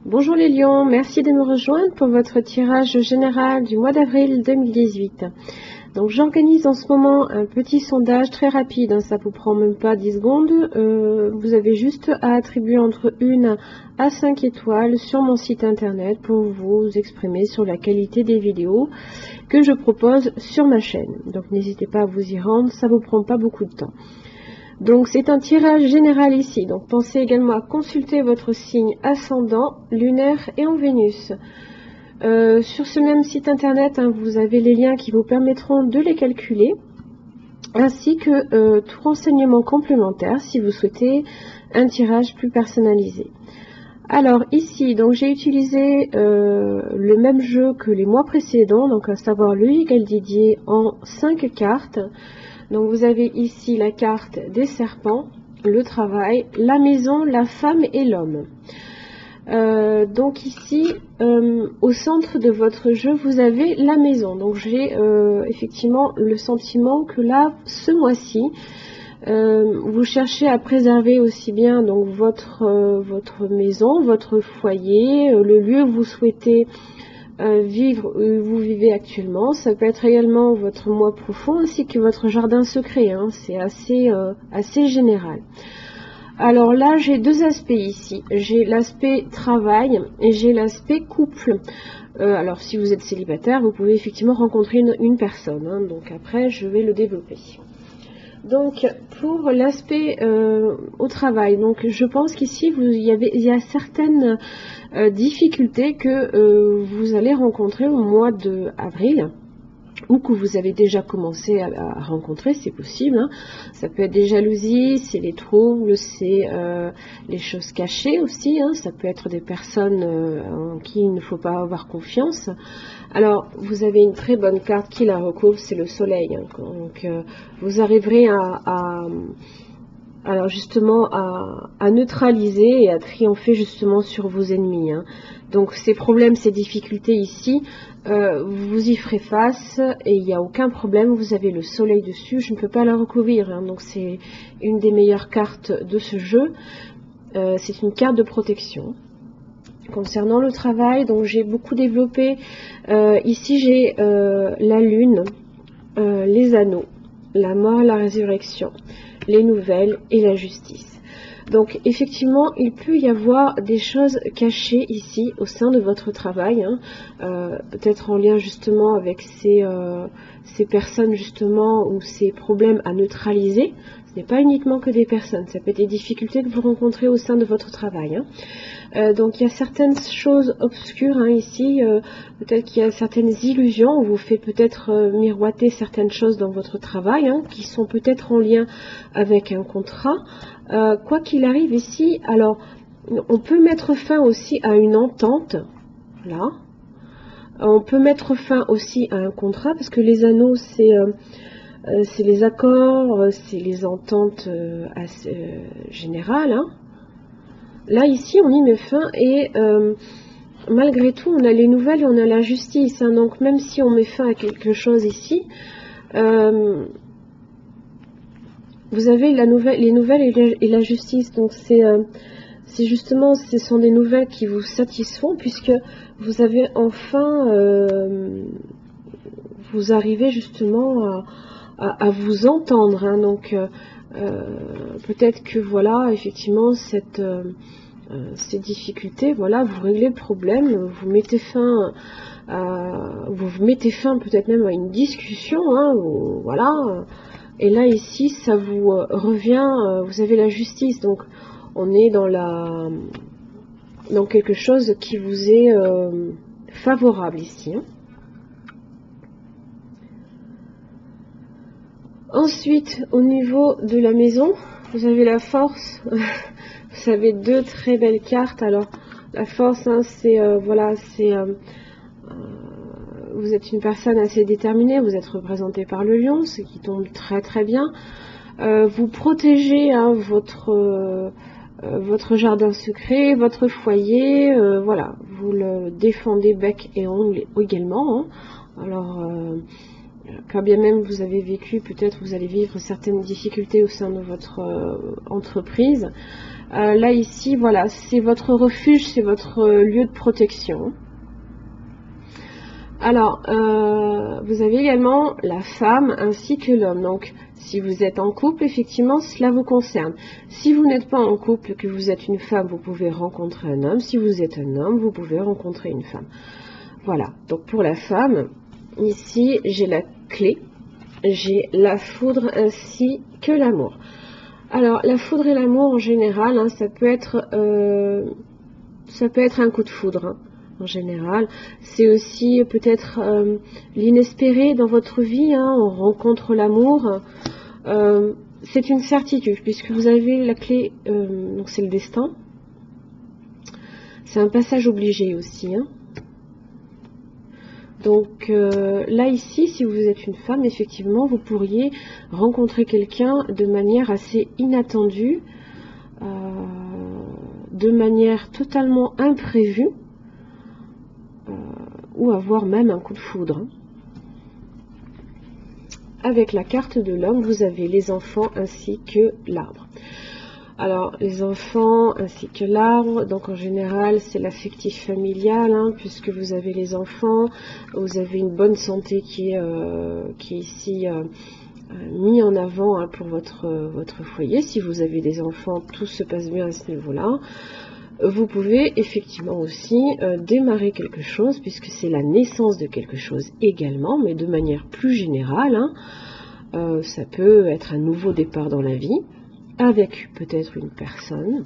Bonjour les lions, merci de me rejoindre pour votre tirage général du mois d'avril 2018. Donc j'organise en ce moment un petit sondage très rapide, ça vous prend même pas 10 secondes. Vous avez juste à attribuer entre 1 à 5 étoiles sur mon site internet pour vous exprimer sur la qualité des vidéos que je propose sur ma chaîne. Donc n'hésitez pas à vous y rendre, ça vous prend pas beaucoup de temps. Donc c'est un tirage général ici, donc pensez également à consulter votre signe ascendant, lunaire et en Vénus. Sur ce même site internet, vous avez les liens qui vous permettront de les calculer, ainsi que tout renseignement complémentaire si vous souhaitez un tirage plus personnalisé. Alors ici, donc j'ai utilisé le même jeu que les mois précédents, donc à savoir le Égal Didier en 5 cartes. Donc vous avez ici la carte des serpents, le travail, la maison, la femme et l'homme. Donc ici, au centre de votre jeu, vous avez la maison. Donc j'ai effectivement le sentiment que là, ce mois-ci, vous cherchez à préserver aussi bien donc votre maison, votre foyer, le lieu où vous souhaitez vivre où vous vivez actuellement. Ça peut être également votre moi profond ainsi que votre jardin secret. C'est assez général. Alors là, j'ai deux aspects ici. J'ai l'aspect travail et j'ai l'aspect couple. Alors si vous êtes célibataire, vous pouvez effectivement rencontrer une personne. Donc après, je vais le développer. Donc pour l'aspect au travail, donc je pense qu'ici il y a certaines difficultés que vous allez rencontrer au mois d'avril, ou que vous avez déjà commencé à rencontrer, c'est possible. Ça peut être des jalousies, c'est les troubles, c'est les choses cachées aussi. Ça peut être des personnes en qui il ne faut pas avoir confiance. Alors, vous avez une très bonne carte qui la recouvre, c'est le soleil. Donc, vous arriverez alors justement à neutraliser et à triompher justement sur vos ennemis. Donc ces problèmes, ces difficultés ici, vous y ferez face et il n'y a aucun problème, vous avez le soleil dessus, je ne peux pas la recouvrir. Donc c'est une des meilleures cartes de ce jeu, c'est une carte de protection. Concernant le travail, donc j'ai beaucoup développé, ici j'ai la lune, les anneaux, la mort, la résurrection, les nouvelles et la justice. Donc effectivement, il peut y avoir des choses cachées ici au sein de votre travail, peut-être en lien justement avec ces personnes justement ou ces problèmes à neutraliser. Ce n'est pas uniquement que des personnes, ça peut être des difficultés que vous rencontrez au sein de votre travail. Donc il y a certaines choses obscures ici, peut-être qu'il y a certaines illusions, on vous fait peut-être miroiter certaines choses dans votre travail, qui sont peut-être en lien avec un contrat. Quoi qu'il arrive ici, alors on peut mettre fin aussi à une entente, là. On peut mettre fin aussi à un contrat, parce que les anneaux, c'est les accords, c'est les ententes générales. Là, ici, on y met fin et malgré tout, on a les nouvelles et on a la justice. Donc, même si on met fin à quelque chose ici, vous avez les nouvelles et la justice. Donc, c'est justement, ce sont des nouvelles qui vous satisfont puisque vous avez enfin, vous arrivez justement à vous entendre. Donc, peut-être que voilà, effectivement, ces difficultés, voilà, vous réglez le problème, vous mettez fin peut-être même à une discussion, voilà. Et là ici, ça vous revient, vous avez la justice, donc on est dans quelque chose qui vous est favorable ici. Ensuite, au niveau de la maison, vous avez la force. Vous avez deux très belles cartes. Alors, la force, c'est voilà, vous êtes une personne assez déterminée. Vous êtes représenté par le lion, ce qui tombe très très bien. Vous protégez votre jardin secret, votre foyer. Voilà, vous le défendez bec et ongles également. Alors quand bien même vous avez vécu, peut-être vous allez vivre certaines difficultés au sein de votre entreprise. Là ici, voilà, c'est votre refuge, c'est votre lieu de protection. Alors, vous avez également la femme ainsi que l'homme. Donc, si vous êtes en couple, effectivement, cela vous concerne. Si vous n'êtes pas en couple, que vous êtes une femme, vous pouvez rencontrer un homme. Si vous êtes un homme, vous pouvez rencontrer une femme. Voilà. Donc, pour la femme, ici, j'ai la clé, j'ai la foudre ainsi que l'amour. Alors, la foudre et l'amour, en général, hein, ça peut être un coup de foudre. Hein. En général, c'est aussi peut-être l'inespéré dans votre vie, hein, on rencontre l'amour, c'est une certitude puisque vous avez la clé, donc c'est le destin, c'est un passage obligé aussi. Hein. Donc là ici, si vous êtes une femme, effectivement, vous pourriez rencontrer quelqu'un de manière assez inattendue, de manière totalement imprévue, ou avoir même un coup de foudre. Avec la carte de l'homme, vous avez les enfants ainsi que l'arbre. Alors, les enfants ainsi que l'arbre, donc en général, c'est l'affectif familial, hein, puisque vous avez les enfants, vous avez une bonne santé qui est ici mis en avant, hein, pour votre foyer. Si vous avez des enfants, tout se passe bien à ce niveau-là. Vous pouvez effectivement aussi démarrer quelque chose, puisque c'est la naissance de quelque chose également, mais de manière plus générale. Hein. Ça peut être un nouveau départ dans la vie, avec peut-être une personne.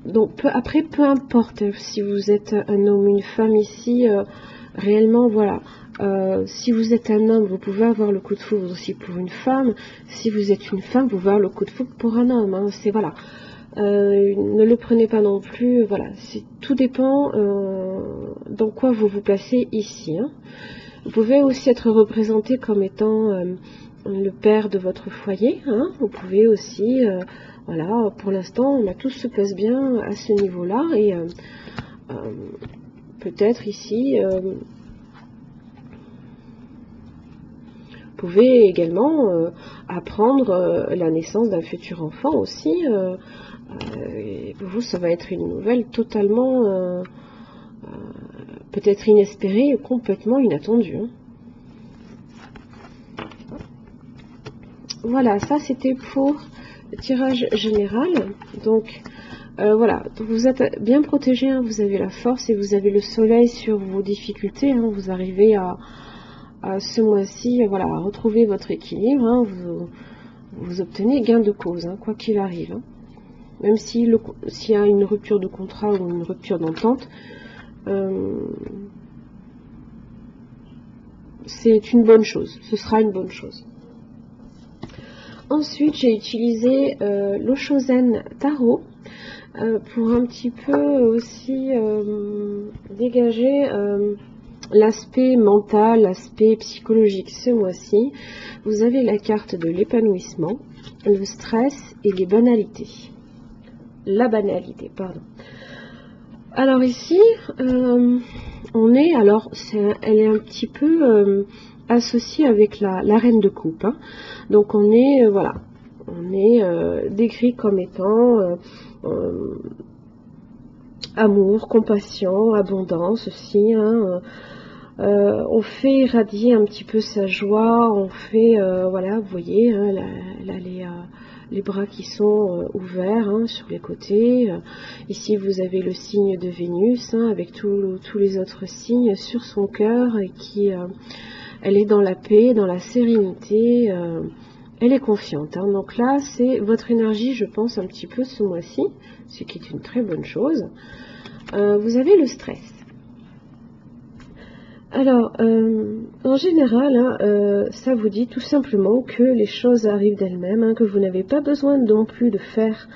Donc après, peu importe si vous êtes un homme ou une femme ici, réellement, voilà. Si vous êtes un homme, vous pouvez avoir le coup de foudre aussi pour une femme. Si vous êtes une femme, vous pouvez avoir le coup de foudre pour un homme. Hein. C'est voilà. Ne le prenez pas non plus. Voilà. Tout dépend dans quoi vous vous placez ici. Hein. Vous pouvez aussi être représenté comme étant le père de votre foyer. Hein. Vous pouvez aussi, voilà. Pour l'instant, tout se passe bien à ce niveau-là et peut-être ici. Vous pouvez également apprendre la naissance d'un futur enfant aussi. Et pour vous, ça va être une nouvelle totalement, peut-être inespérée, complètement inattendue. Hein. Voilà, ça c'était pour le tirage général. Donc, voilà, donc vous êtes bien protégé, hein, vous avez la force et vous avez le soleil sur vos difficultés. Hein, vous arrivez à ce mois-ci, voilà, à retrouver votre équilibre, hein, vous obtenez gain de cause, hein, quoi qu'il arrive. Hein. Même s'il y a une rupture de contrat ou une rupture d'entente, c'est une bonne chose, ce sera une bonne chose. Ensuite, j'ai utilisé l'Oshozen Tarot pour un petit peu aussi dégager l'aspect mental, l'aspect psychologique. Ce mois-ci, vous avez la carte de l'épanouissement, le stress et les banalités. La banalité, pardon. Alors ici, on est, alors, elle est un petit peu associée avec la reine de coupe. Hein. Donc on est, voilà, on est décrit comme étant amour, compassion, abondance aussi. Hein. On fait irradier un petit peu sa joie, on fait, voilà, vous voyez, hein, là, les bras qui sont ouverts, hein, sur les côtés. Ici, vous avez le signe de Vénus, hein, avec tous les autres signes sur son cœur, et qui, elle est dans la paix, dans la sérénité, elle est confiante. Hein. Donc là, c'est votre énergie, je pense, un petit peu ce mois-ci, ce qui est une très bonne chose. Vous avez le stress. Alors, en général, hein, ça vous dit tout simplement que les choses arrivent d'elles-mêmes, hein, que vous n'avez pas besoin non plus de faire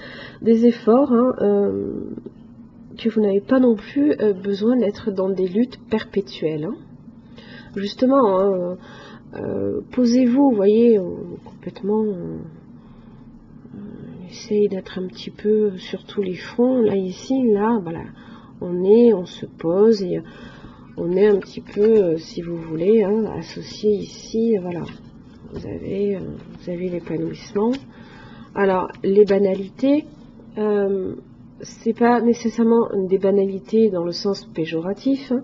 des efforts, hein, que vous n'avez pas non plus besoin d'être dans des luttes perpétuelles. Hein. Justement, hein, posez-vous, vous voyez, complètement, essayez d'être un petit peu sur tous les fronts, là, ici, là, voilà, on se pose et on est un petit peu, si vous voulez, hein, associé ici, voilà. Vous avez l'épanouissement. Alors, les banalités, c'est pas nécessairement des banalités dans le sens péjoratif, hein.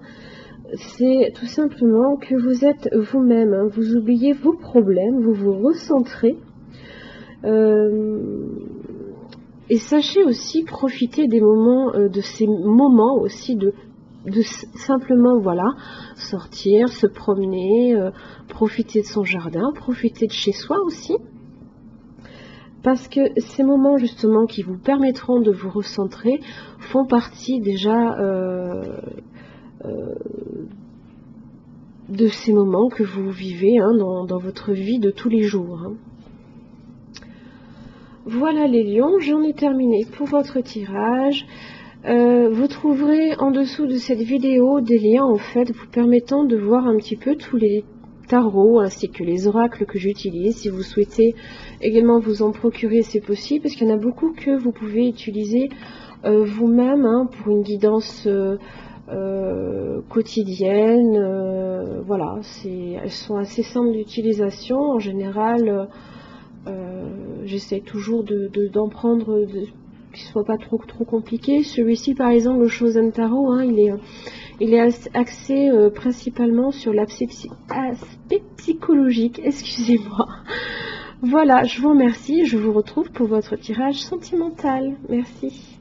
C'est tout simplement que vous êtes vous-même, hein, vous oubliez vos problèmes, vous vous recentrez. Et sachez aussi profiter des moments, de ces moments aussi de simplement, voilà, sortir, se promener, profiter de son jardin, profiter de chez soi aussi. Parce que ces moments justement qui vous permettront de vous recentrer font partie déjà de ces moments que vous vivez, hein, dans votre vie de tous les jours, hein. Voilà les lions, j'en ai terminé pour votre tirage. Vous trouverez en dessous de cette vidéo des liens en fait vous permettant de voir un petit peu tous les tarots ainsi que les oracles que j'utilise. Si vous souhaitez également vous en procurer, c'est possible parce qu'il y en a beaucoup que vous pouvez utiliser vous-même, hein, pour une guidance quotidienne. Voilà, elles sont assez simples d'utilisation. En général, j'essaie toujours d'en prendre qui ne soit pas trop compliqué. Celui-ci par exemple, le Chosen Tarot, hein, il est axé principalement sur l'aspect psychologique, excusez-moi. Voilà, je vous remercie, je vous retrouve pour votre tirage sentimental. Merci.